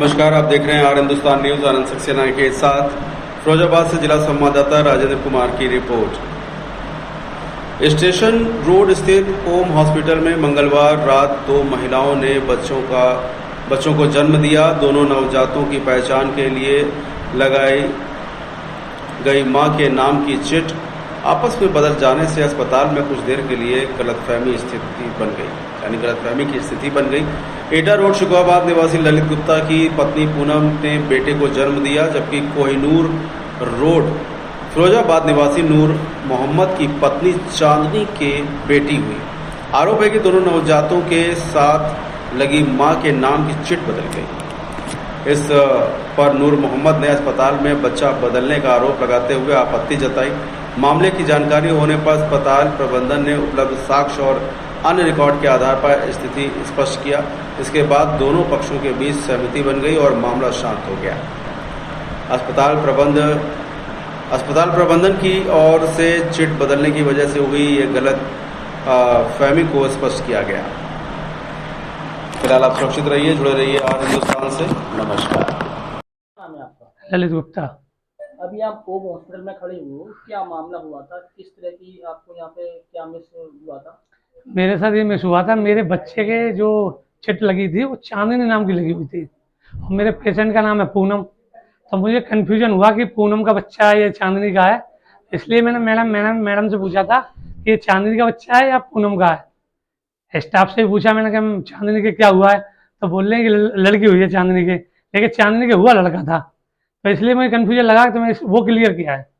नमस्कार, आप देख रहे हैं आर हिंदुस्तान न्यूज। आनंद सक्सेना के साथ फिरोजाबाद से जिला संवाददाता राजेंद्र कुमार की रिपोर्ट। स्टेशन रोड स्थित ओम हॉस्पिटल में मंगलवार रात 2 महिलाओं ने बच्चों को जन्म दिया। दोनों नवजातों की पहचान के लिए लगाई गई मां के नाम की चिट आपस में बदल जाने से अस्पताल में कुछ देर के लिए गलतफहमी की स्थिति बन गई। एटा रोड शिकोहाबाद निवासी ललित गुप्ता की पत्नी पूनम ने बेटे को जन्म दिया, जबकि कोहिनूर रोड फिरोजाबाद निवासी नूर मोहम्मद की पत्नी चांदनी के बेटी हुई। आरोप है कि दोनों नवजातों के साथ लगी मां के नाम की चिट बदल गई। इस पर नूर मोहम्मद ने अस्पताल में बच्चा बदलने का आरोप लगाते हुए आपत्ति जताई। मामले की जानकारी होने पर अस्पताल प्रबंधन ने उपलब्ध साक्ष्य और अन्य रिकॉर्ड के आधार पर स्थिति स्पष्ट किया। इसके बाद दोनों पक्षों के बीच सहमति बन गई और मामला शांत हो गया। अस्पताल प्रबंधन की ओर से चिट बदलने की वजह से हुई ये गलत फहमी को स्पष्ट किया गया। फिलहाल आप सुरक्षित रहिए, जुड़े रहिए और हिंदुस्तान से। नमस्कार। नाम है आपका? ललित गुप्ता। अभी आप ओम हॉस्पिटल में खड़े हुए हो, क्या मामला हुआ था? किस तरह की आपको यहाँ पे क्या मिस हुआ था? मेरे साथ ये मिस हुआ था, मेरे बच्चे के जो चिट लगी थी वो चांदनी नाम की लगी हुई थी और मेरे पेशेंट का नाम है पूनम। तो मुझे कन्फ्यूजन हुआ कि पूनम का बच्चा है या चांदनी का है, इसलिए मैंने मैडम से पूछा था कि ये चांदनी का बच्चा है या पूनम का है। स्टाफ से भी पूछा मैंने कि चांदनी के क्या हुआ है, तो बोल रहे हैं कि लड़की हुई है चांदनी के, लेकिन चांदनी के हुआ लड़का था। तो इसलिए मुझे कन्फ्यूजन लगा तो मैंने वो क्लियर किया है।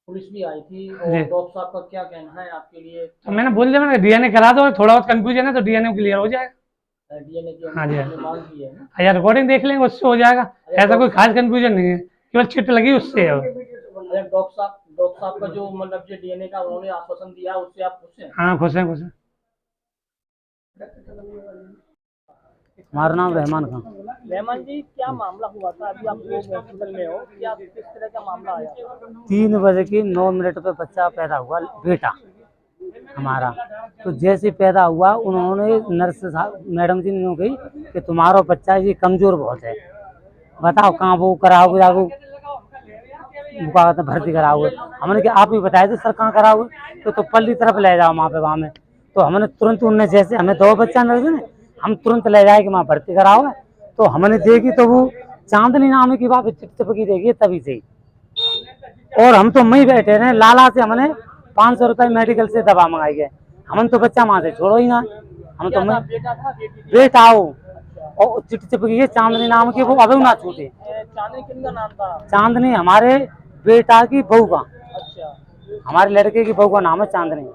पुलिस भी आई थी और डॉक्टर साहब का क्या कहना है आपके लिए? तो मैंने बोल दिया, मैंने डीएनए करा दो, थोड़ा बहुत कन्फ्यूजन है तो डीएनए क्लियर हो जाएगा। डीएनए की हाँ जी, मांग की है। यार रिकॉर्डिंग देख लेंगे, उससे हो जाएगा। ऐसा कोई खास कंफ्यूजन नहीं है, केवल चिट लगी उससे है। डॉक्टर साहब का जो मतलब जो डीएनए का उन्होंने आश्वासन दिया उससे आप खुश हैं? हाँ खुश हैं। हमारा नाम रहमान खान। रहमान जी, क्या मामला हुआ था? अभी आप लोग हॉस्पिटल में हो, क्या किस तरह का मामला आया? 3 बजे की 9 मिनट पे बच्चा पैदा हुआ, बेटा हमारा। तो जैसे पैदा हुआ उन्होंने नर्स मैडम जी ने कही कि तुम्हारा बच्चा ये कमजोर बहुत है, बताओ कहाँ वो कराओगे, जाओ भर्ती कराओगे। हमने कि आप ही बताए थे सर कहाँ कराओगे, तो पल्ली तरफ ले जाओ वहाँ में। तो हमने तुरंत उनने, जैसे हमें 2 बच्चा नर्स ने, हम तुरंत ले जाए कि वहाँ भर्ती कराओ। तो हमने देखी तो वो चांदनी नाम की बात चिपकी देखी तभी से। और हम तो वहीं बैठे रहे, लाला से हमने 500 रुपये मेडिकल से दवा मंगाई है। हमने तो बच्चा वहाँ से छोड़ो ही ना, हम तो बेटा हो और चिट्ठी चिपकी है चांदनी नाम की, वो अभी ना छूटे। चांदनी किनका नाम था? चांदनी हमारे बेटा की बहू का, अच्छा, हमारे लड़के की बहू का नाम है चांदनी।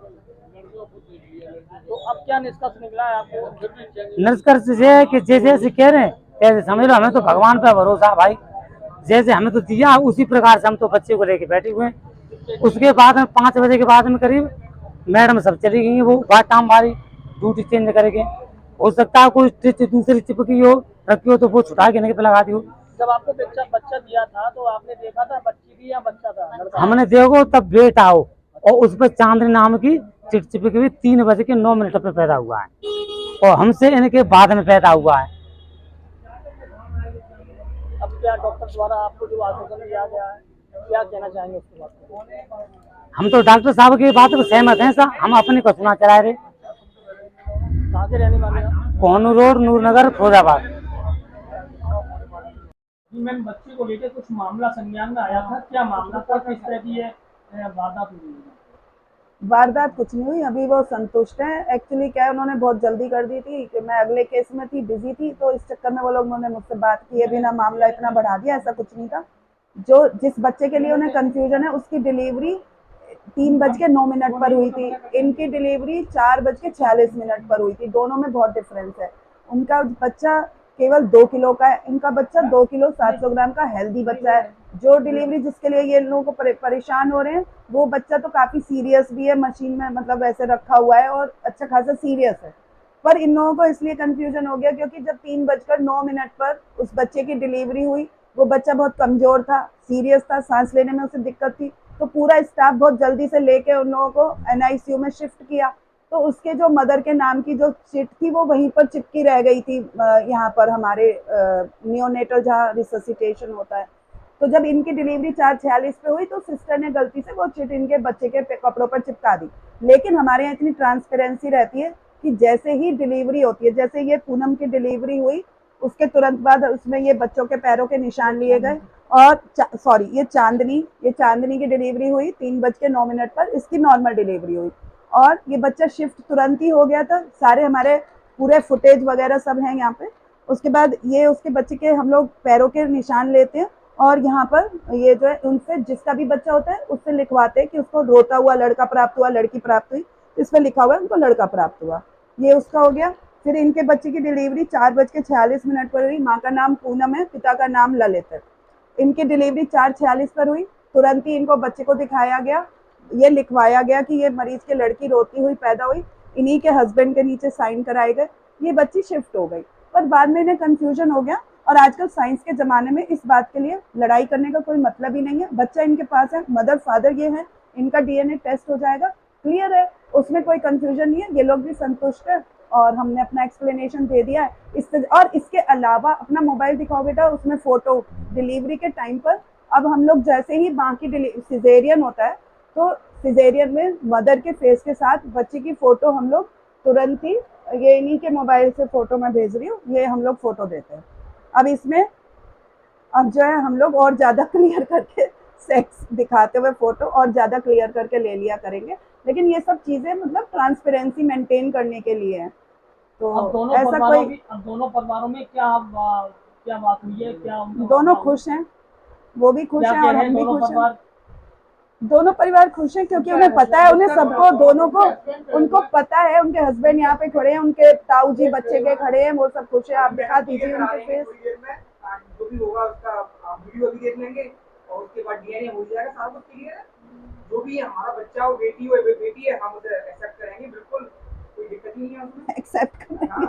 तो अब क्या निष्कर्ष निकला है आपको? निष्कर्ष ये कि जैसे कह रहे हैं कैसे समझ लो, हमें तो भगवान पे भरोसा भाई, जैसे हमें तो दिया उसी प्रकार से हम तो बच्चे को लेके बैठे हुए हैं। उसके बाद में 5 बजे के बाद में करीब मैडम सब चली गई, वो बात टाइम हमारी ड्यूटी चेंज करेंगे। हो सकता है कोई दूसरी चिपकी हो रखी हो तो वो छुटा के नहीं लगा दी हो। जब आपको बच्चा दिया था तो आपने देखा था बच्ची थी या बच्चा था? लड़का? हमने देखो तब बेटा हो और उस पर चांदनी नाम की चिट चिपकी हुई 3 बजे के 9 मिनट पे पैदा हुआ है और हमसे इनके बाद में पैदा हुआ है। अब क्या डॉक्टर द्वारा आपको जो आश्वासन दिया गया है, क्या कहना चाहेंगे उसके बाद? हम तो डॉक्टर साहब की बात को सहमत हैं सर, हम अपने को सुना चला रहे। कहाँ से रहने वाले हैं? कोहिनूर रोड, नूरनगर, फिरोजाबाद। मैम, बच्चे को लेकर कुछ मामला संज्ञान में आया था, क्या मामला था? किस तरह की ये वारदात हुई? वारदात कुछ नहीं हुई, अभी वो संतुष्ट हैं। एक्चुअली क्या है, उन्होंने बहुत जल्दी कर दी थी कि मैं अगले केस में थी, बिजी थी, तो इस चक्कर में वो लोग उन्होंने मुझसे बात किए बिना मामला इतना बढ़ा दिया। ऐसा कुछ नहीं था। जो जिस बच्चे के लिए उन्हें कंफ्यूजन है उसकी डिलीवरी 3:09 पर हुई थी, इनकी डिलीवरी 4:46 पर हुई थी। दोनों में बहुत डिफरेंस है। उनका बच्चा केवल 2 किलो का है, इनका बच्चा 2 किलो 700 ग्राम का हेल्दी बच्चा है। जो डिलीवरी जिसके लिए ये लोगों को परेशान हो रहे हैं, वो बच्चा तो काफ़ी सीरियस भी है, मशीन में मतलब ऐसे रखा हुआ है और अच्छा खासा सीरियस है। पर इन लोगों को इसलिए कंफ्यूजन हो गया क्योंकि जब 3:09 पर उस बच्चे की डिलीवरी हुई, वो बच्चा बहुत कमज़ोर था, सीरियस था, सांस लेने में उसे दिक्कत थी। तो पूरा स्टाफ बहुत जल्दी से लेके उन लोगों को NICU में शिफ्ट किया। तो उसके जो मदर के नाम की जो चिट थी वो वहीं पर चिपकी रह गई थी, यहाँ पर हमारे नियोनेटल जहाँ रिससिटेशन होता है। तो जब इनकी डिलीवरी 4:46 पे हुई तो सिस्टर ने गलती से वो चिट इनके बच्चे के कपड़ों पर चिपका दी। लेकिन हमारे यहाँ इतनी ट्रांसपेरेंसी रहती है कि जैसे ही डिलीवरी होती है, जैसे ये पूनम की डिलीवरी हुई उसके तुरंत बाद उसमें ये बच्चों के पैरों के निशान लिए गए। और सॉरी, ये चांदनी की डिलीवरी हुई 3:09 पर, इसकी नॉर्मल डिलीवरी हुई और ये बच्चा शिफ्ट तुरंत ही हो गया था। सारे हमारे पूरे फुटेज वगैरह सब हैं यहाँ पे। उसके बाद ये उसके बच्चे के हम लोग पैरों के निशान लेते हैं और यहाँ पर ये जो है उनसे जिसका भी बच्चा होता है उससे लिखवाते हैं कि उसको रोता हुआ लड़का प्राप्त हुआ, लड़की प्राप्त हुई। इस पर लिखा हुआ है उनको लड़का प्राप्त हुआ। ये उसका हो गया। फिर इनके बच्चे की डिलीवरी 4:46 पर हुई। माँ का नाम पूनम है, पिता का नाम ललित है। इनकी डिलीवरी 4:46 पर हुई। तुरंत ही इनको बच्चे को दिखाया गया, ये लिखवाया गया कि ये मरीज की लड़की रोती हुई पैदा हुई। इन्हीं के हस्बैंड के नीचे साइन कराए गए। ये बच्ची शिफ्ट हो गई, पर बाद में इन्हें कंफ्यूजन हो गया। और आजकल साइंस के ज़माने में इस बात के लिए लड़ाई करने का कोई मतलब ही नहीं है। बच्चा इनके पास है, मदर फादर ये है, इनका डीएनए टेस्ट हो जाएगा, क्लियर है, उसमें कोई कंफ्यूजन नहीं है। ये लोग भी संतुष्ट है और हमने अपना एक्सप्लेनेशन दे दिया है। इससे और इसके अलावा अपना मोबाइल दिखाओ बेटा, उसमें फ़ोटो डिलीवरी के टाइम पर अब हम लोग जैसे ही बाकी सिजेरियन होता है तो सिजेरियन में मदर के फेस के साथ बच्चे की फ़ोटो हम लोग तुरंत ही, ये इन्हीं के मोबाइल से फ़ोटो मैं भेज रही हूँ, ये हम लोग फ़ोटो देते हैं। अब इसमें अब जो है हम लोग और ज़्यादा क्लियर करके सेक्स दिखाते हुए फ़ोटो और ज़्यादा क्लियर करके ले लिया करेंगे। लेकिन ये सब चीज़ें मतलब ट्रांसपेरेंसी मेंटेन करने के लिए है। तो ऐसा कोई अब दोनों परिवारों में क्या बात हुई है, क्या उनका दोनों मामला खुश हैं, वो भी खुश क्या हैं कह और रहे हम भी दोनों खुश हैं। परिवार? दोनों परिवार खुश हैं क्योंकि उन्हें पता है, उन्हें सबको दोनों को उनको पता है। उनके हस्बैंड यहाँ पे खड़े हैं, उनके ताऊ जी बच्चे के खड़े हैं, वो सब खुश है। आप दिखा दीजिए उनके फेस। जो भी होगा उसका आप वीडियो भी देख लेंगे और उसके बाद डीएनए हो जाएगा, सारा कुछ क्लियर है। जो भी हमारा बच्चा हो, बेटी हो बेटी है, हम उसे एक्सेप्ट करेंगे, बिल्कुल कोई दिक्कत नहीं है उसमें। एक्सेप्ट करेंगे।